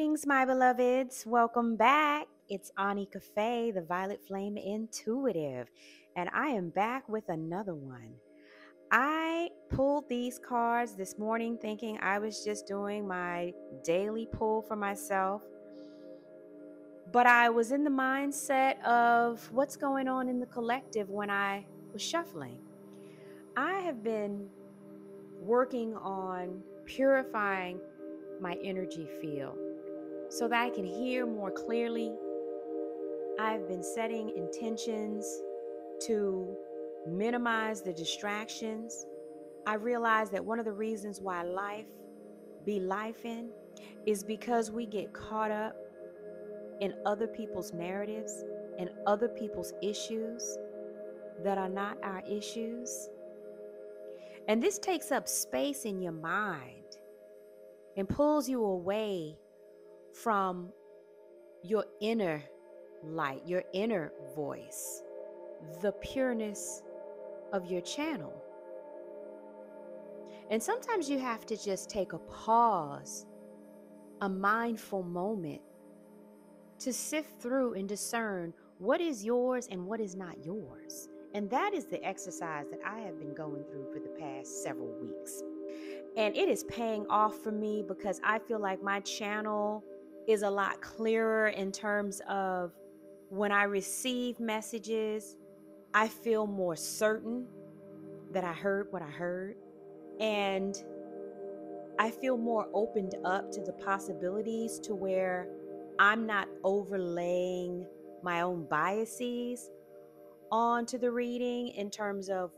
Greetings, my beloveds. Welcome back. It's Ani Cafe, the Violet Flame Intuitive, and I am back with another one. I pulled these cards this morning thinking I was just doing my daily pull for myself, but I was in the mindset of what's going on in the collective when I was shuffling. I have been working on purifying my energy field so that I can hear more clearly. I've been setting intentions to minimize the distractions. I realize that one of the reasons why life be lifing is because we get caught up in other people's narratives and other people's issues that are not our issues. And this takes up space in your mind and pulls you away from your inner light, your inner voice, the pureness of your channel. And sometimes you have to just take a pause, a mindful moment to sift through and discern what is yours and what is not yours. And that is the exercise that I have been going through for the past several weeks. And it is paying off for me because I feel like my channel is a lot clearer in terms of when I receive messages, I feel more certain that I heard what I heard. And I feel more opened up to the possibilities to where I'm not overlaying my own biases onto the reading in terms of,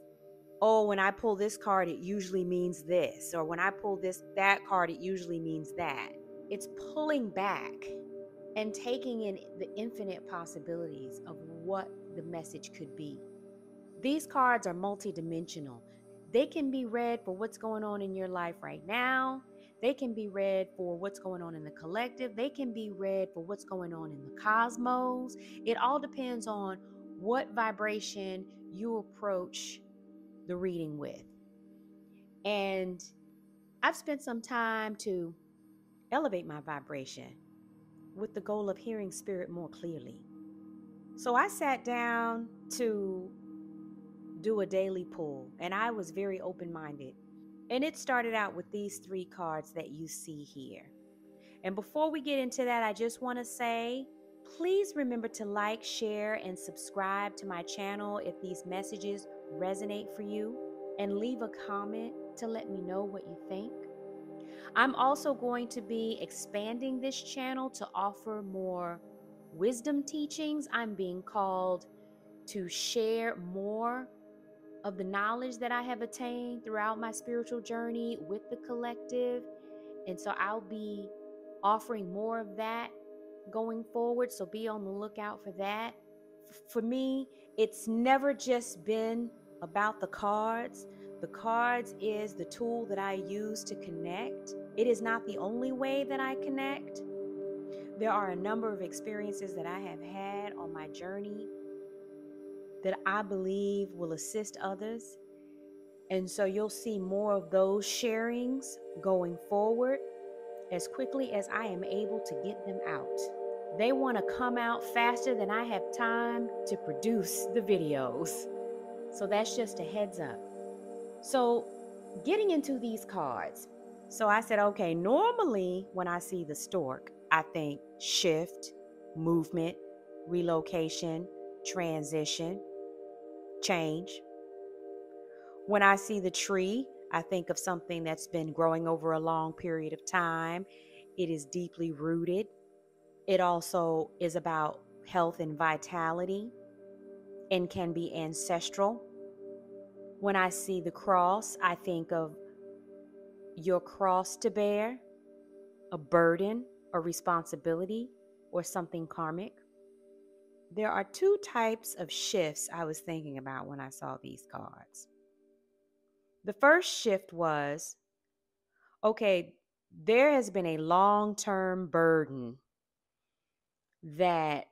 oh, when I pull this card, it usually means this. Or when I pull that card, it usually means that. It's pulling back and taking in the infinite possibilities of what the message could be. These cards are multidimensional. They can be read for what's going on in your life right now. They can be read for what's going on in the collective. They can be read for what's going on in the cosmos. It all depends on what vibration you approach the reading with. And I've spent some time to elevate my vibration with the goal of hearing spirit more clearly. So I sat down to do a daily pull, and I was very open-minded. And it started out with these 3 cards that you see here. And before we get into that, I just want to say, please remember to like, share, and subscribe to my channel if these messages resonate for you, and leave a comment to let me know what you think. I'm also going to be expanding this channel to offer more wisdom teachings. I'm being called to share more of the knowledge that I have attained throughout my spiritual journey with the collective. And so I'll be offering more of that going forward. So be on the lookout for that. For me, it's never just been about the cards. The cards is the tool that I use to connect. It is not the only way that I connect. There are a number of experiences that I have had on my journey that I believe will assist others. And so you'll see more of those sharings going forward as quickly as I am able to get them out. They want to come out faster than I have time to produce the videos. So that's just a heads up. So getting into these cards. So I said, okay, normally when I see the stork, I think shift, movement, relocation, transition, change. When I see the tree, I think of something that's been growing over a long period of time. It is deeply rooted. It also is about health and vitality and can be ancestral. When I see the cross, I think of your cross to bear, a burden, a responsibility, or something karmic. There are 2 types of shifts I was thinking about when I saw these cards. The first shift was, okay, there has been a long-term burden that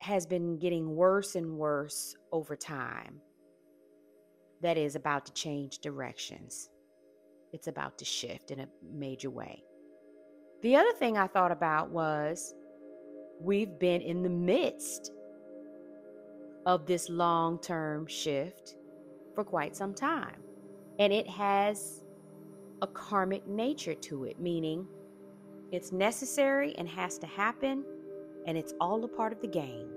has been getting worse and worse over time that is about to change directions. It's about to shift in a major way. The other thing I thought about was we've been in the midst of this long-term shift for quite some time. And it has a karmic nature to it, meaning it's necessary and has to happen, and it's all a part of the game.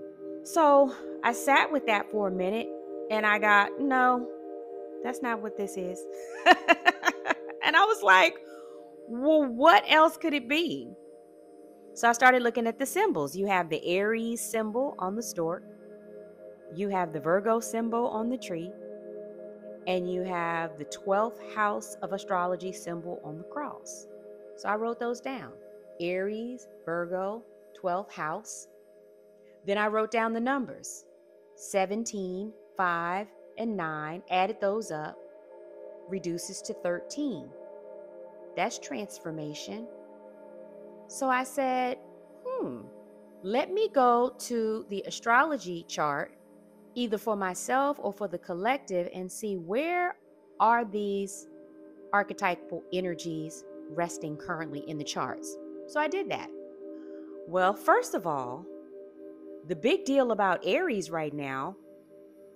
So I sat with that for a minute and I got, no, that's not what this is. And I was like, well, what else could it be? So I started looking at the symbols. You have the Aries symbol on the stork, you have the Virgo symbol on the tree, and you have the 12th house of astrology symbol on the cross. So I wrote those down. Aries, Virgo, 12th house. Then I wrote down the numbers. 17, 5, and 9. Added those up. Reduces to 13. That's transformation. So I said, let me go to the astrology chart, either for myself or for the collective, and see where are these archetypal energies resting currently in the charts. So I did that. Well, first of all, the big deal about Aries right now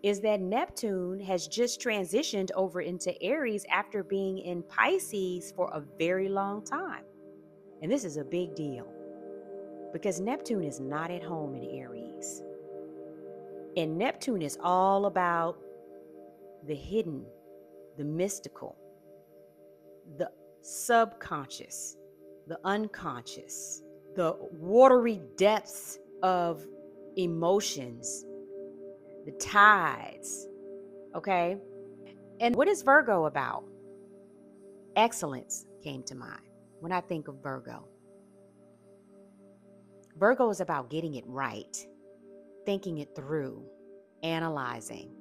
is that Neptune has just transitioned over into Aries after being in Pisces for a very long time. And this is a big deal because Neptune is not at home in Aries. And Neptune is all about the hidden, the mystical, the subconscious, the unconscious, the watery depths of emotions, the tides, okay? And what is Virgo about? Excellence came to mind when I think of Virgo. Virgo is about getting it right, thinking it through, analyzing.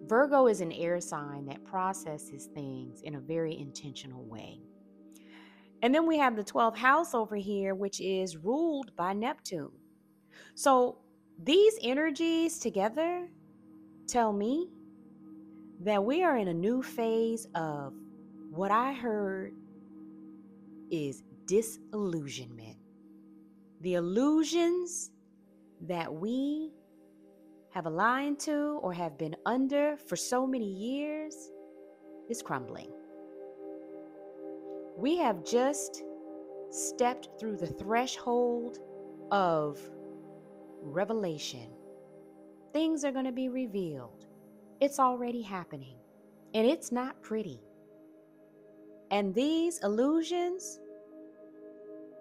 Virgo is an air sign that processes things in a very intentional way. And then we have the 12th house over here, which is ruled by Neptune. So these energies together tell me that we are in a new phase of what I heard is disillusionment. The illusions that we have aligned to or have been under for so many years is crumbling. We have just stepped through the threshold of revelation. Things are going to be revealed. It's already happening, and it's not pretty. And these illusions,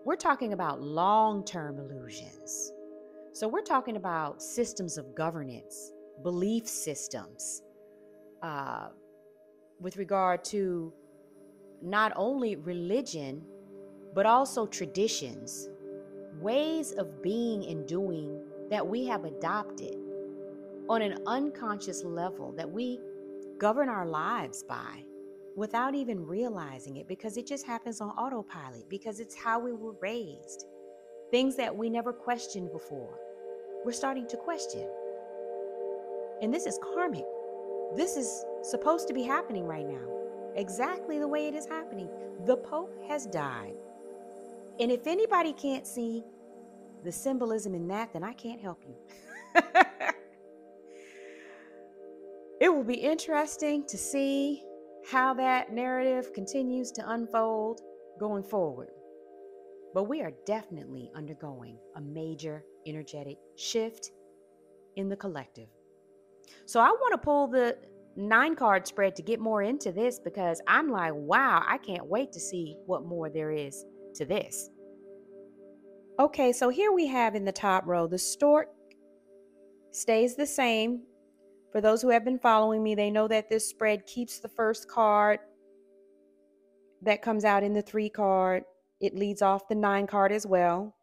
we're talking about long-term illusions. So we're talking about systems of governance, belief systems, with regard to not only religion, but also traditions, ways of being and doing that we have adopted on an unconscious level that we govern our lives by without even realizing it, because it just happens on autopilot, because it's how we were raised. Things that we never questioned before, we're starting to question. And this is karmic. This is supposed to be happening right now, exactly the way it is happening. The Pope has died. And if anybody can't see the symbolism in that, then I can't help you. It will be interesting to see how that narrative continues to unfold going forward. But we are definitely undergoing a major energetic shift in the collective. So I want to pull the 9-card spread to get more into this, because I'm like, wow, I can't wait to see what more there is to this. Okay, so here we have in the top row, the stork stays the same. For those who have been following me, they know that this spread keeps the first card that comes out in the 3 card. It leads off the 9 card as well.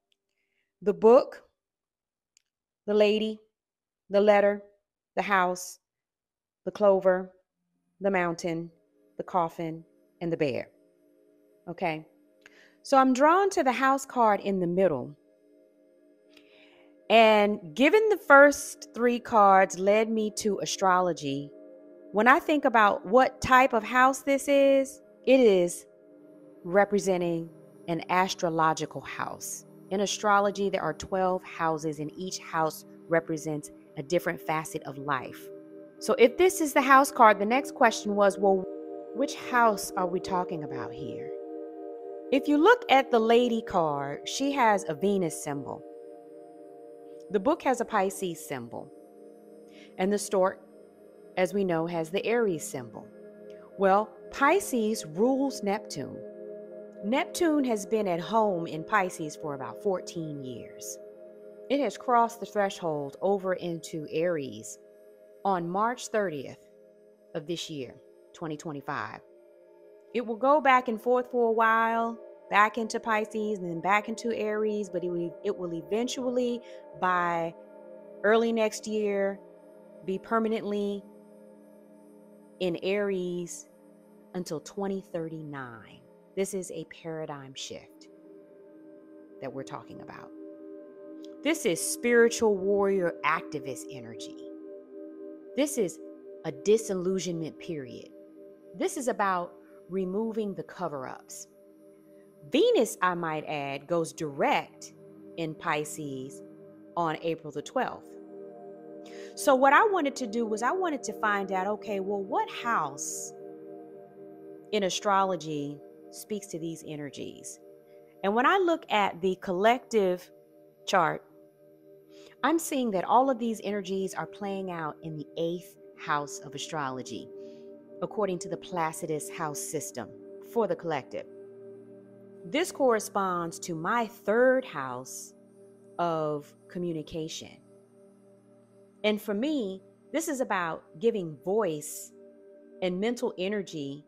The book, the lady, the letter, the house, the clover, the mountain, the coffin, and the bear. Okay, so I'm drawn to the house card in the middle. And given the first 3 cards led me to astrology, when I think about what type of house this is, it is representing an astrological house. In astrology, there are 12 houses, and each house represents a different facet of life. So if this is the house card, the next question was, well, which house are we talking about here? If you look at the lady card, she has a Venus symbol. The book has a Pisces symbol. And the stork, as we know, has the Aries symbol. Well, Pisces rules Neptune. Neptune has been at home in Pisces for about 14 years. It has crossed the threshold over into Aries on March 30th of this year, 2025. It will go back and forth for a while, back into Pisces and then back into Aries, but it will eventually, by early next year, be permanently in Aries until 2039. This is a paradigm shift that we're talking about. This is spiritual warrior activist energy. This is a disillusionment period. This is about removing the cover-ups. Venus, I might add, goes direct in Pisces on April the 12th. So what I wanted to do was I wanted to find out, okay, well, what house in astrology speaks to these energies? And when I look at the collective chart, I'm seeing that all of these energies are playing out in the 8th house of astrology, according to the Placidus house system for the collective. This corresponds to my 3rd house of communication. And for me, this is about giving voice and mental energy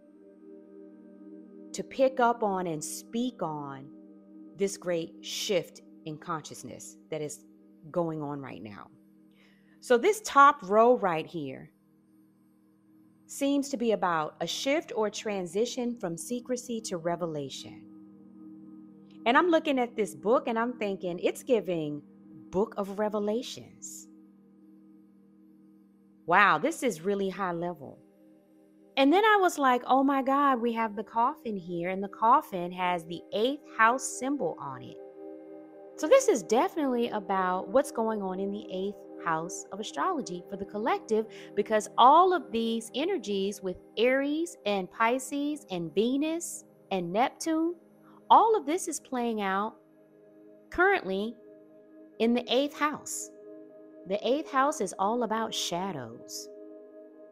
to pick up on and speak on this great shift in consciousness that is going on right now. So this top row right here seems to be about a shift or transition from secrecy to revelation. And I'm looking at this book and I'm thinking it's giving Book of Revelations. Wow, this is really high level. And then I was like, oh my God, we have the coffin here, and the coffin has the 8th house symbol on it. So this is definitely about what's going on in the 8th house of astrology for the collective, because all of these energies with Aries and Pisces and Venus and Neptune, all of this is playing out currently in the 8th house. The 8th house is all about shadows.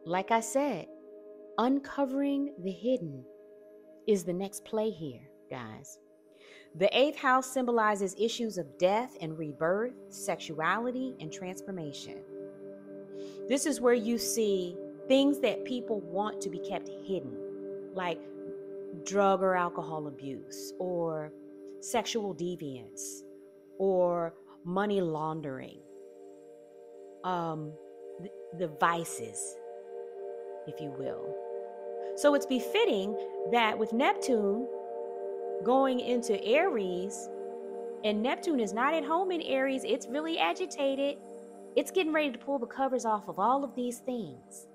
Like I said, uncovering the hidden is the next play here, guys. The 8th house symbolizes issues of death and rebirth, sexuality, and transformation. This is where you see things that people want to be kept hidden, like drug or alcohol abuse, or sexual deviance, or money laundering, the vices, if you will. So it's befitting that with Neptune going into Aries, and Neptune is not at home in Aries, it's really agitated. It's getting ready to pull the covers off of all of these things.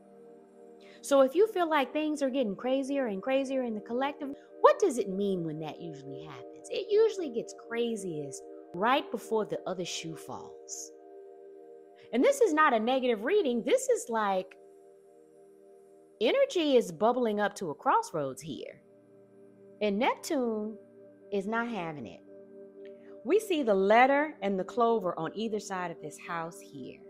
So if you feel like things are getting crazier and crazier in the collective, what does it mean when that usually happens? It usually gets craziest right before the other shoe falls. And this is not a negative reading. This is like energy is bubbling up to a crossroads here. And Neptune is not having it. We see the letter and the clover on either side of this house here.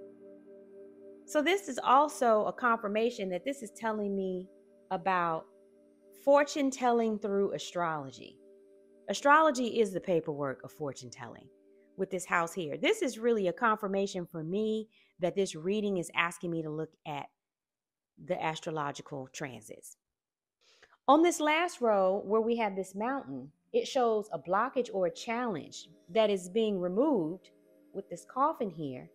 So this is also a confirmation that this is telling me about fortune telling through astrology. Astrology is the paperwork of fortune telling with this house here. This is really a confirmation for me that this reading is asking me to look at the astrological transits. On this last row where we have this mountain, it shows a blockage or a challenge that is being removed with this coffin here.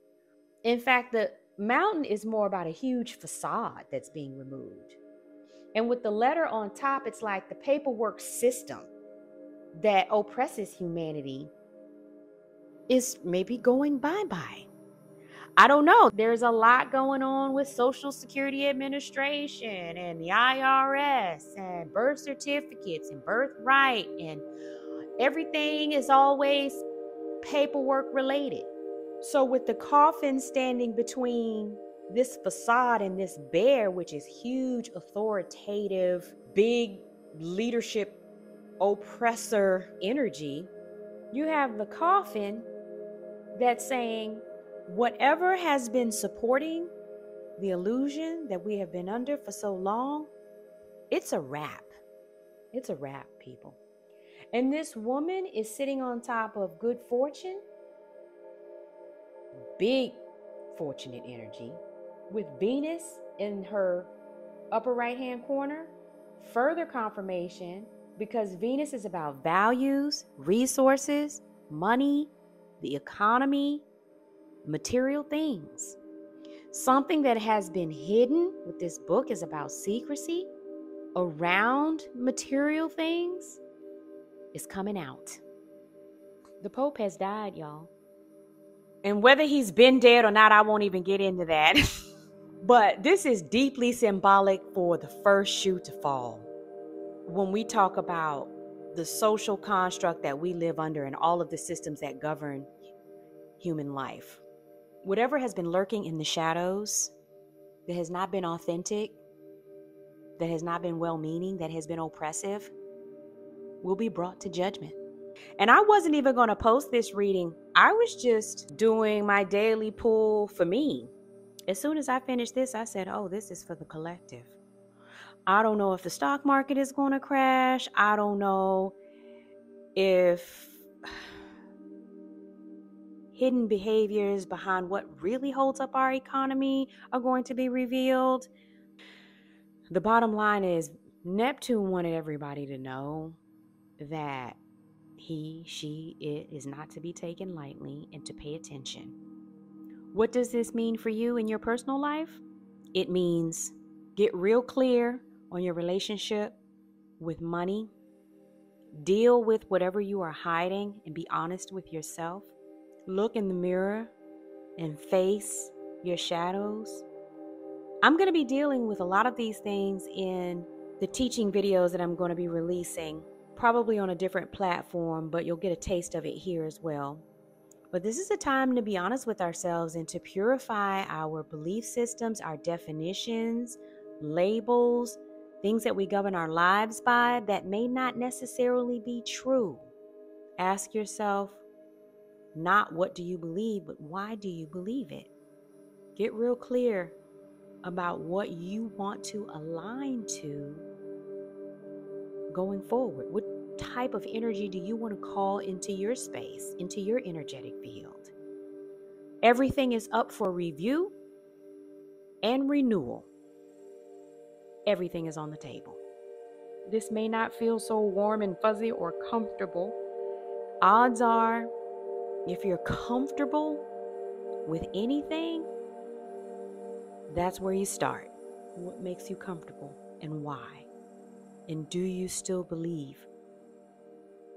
In fact, the mountain is more about a huge facade that's being removed. And with the letter on top, it's like the paperwork system that oppresses humanity is maybe going bye-bye. I don't know. There's a lot going on with Social Security Administration and the IRS and birth certificates and birthright and Everything is always paperwork related. So with the coffin standing between this facade and this bear, which is huge, authoritative, big leadership, oppressor energy, you have the coffin that's saying whatever has been supporting the illusion that we have been under for so long, it's a wrap. It's a wrap, people. And this woman is sitting on top of good fortune, big fortunate energy, with Venus in her upper right-hand corner. Further confirmation, because Venus is about values, resources, money, the economy, material things. Something that has been hidden with this book is about secrecy around material things is coming out. The Pope has died, y'all. And whether he's been dead or not, I won't even get into that. But this is deeply symbolic for the first shoe to fall. When we talk about the social construct that we live under and all of the systems that govern human life, whatever has been lurking in the shadows, that has not been authentic, that has not been well-meaning, that has been oppressive, will be brought to judgment. And I wasn't even going to post this reading. I was just doing my daily pull for me. As soon as I finished this, I said, oh, this is for the collective. I don't know if the stock market is going to crash. I don't know if hidden behaviors behind what really holds up our economy are going to be revealed. The bottom line is Neptune wanted everybody to know that he, she, it is not to be taken lightly and to pay attention. What does this mean for you in your personal life? It means get real clear on your relationship with money. Deal with whatever you are hiding and be honest with yourself. Look in the mirror and face your shadows. I'm going to be dealing with a lot of these things in the teaching videos that I'm going to be releasing, probably on a different platform, but you'll get a taste of it here as well. But this is a time to be honest with ourselves and to purify our belief systems, our definitions, labels, things that we govern our lives by that may not necessarily be true. Ask yourself, not what do you believe, but why do you believe it? Get real clear about what you want to align to going forward. What type of energy do you want to call into your space, into your energetic field? Everything is up for review and renewal. Everything is on the table. This may not feel so warm and fuzzy or comfortable. Odds are, if you're comfortable with anything, that's where you start. What makes you comfortable and why? And do you still believe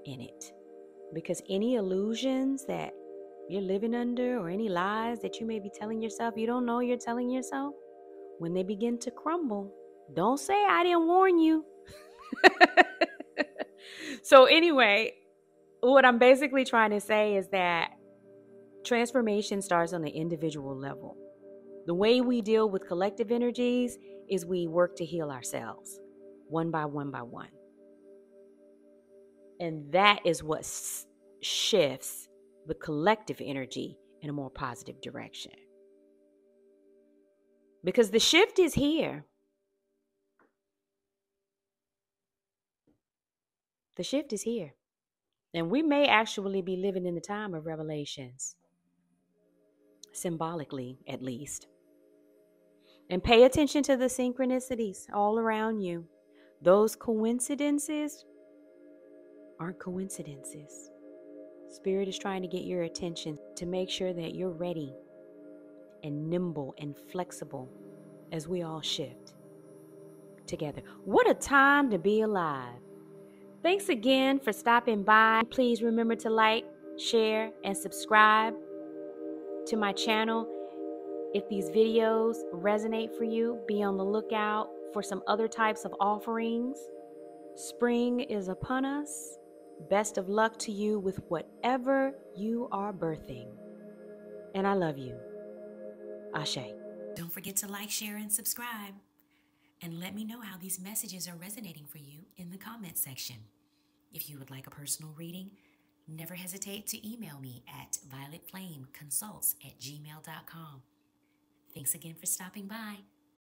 in it? Because any illusions that you're living under or any lies that you may be telling yourself you don't know you're telling yourself, when they begin to crumble, don't say I didn't warn you. So anyway, what I'm basically trying to say is that transformation starts on the individual level. The way we deal with collective energies is we work to heal ourselves, one by one by one. And that is what shifts the collective energy in a more positive direction. Because the shift is here. The shift is here. And we may actually be living in the time of revelations, symbolically at least. And pay attention to the synchronicities all around you. Those coincidences aren't coincidences. Spirit is trying to get your attention to make sure that you're ready and nimble and flexible as we all shift together. What a time to be alive. Thanks again for stopping by. Please remember to like, share, and subscribe to my channel. If these videos resonate for you, be on the lookout for some other types of offerings. Spring is upon us. Best of luck to you with whatever you are birthing. And I love you. Ashe. Don't forget to like, share, and subscribe. And let me know how these messages are resonating for you in the comment section. If you would like a personal reading, never hesitate to email me at violetflameconsults@gmail.com. Thanks again for stopping by.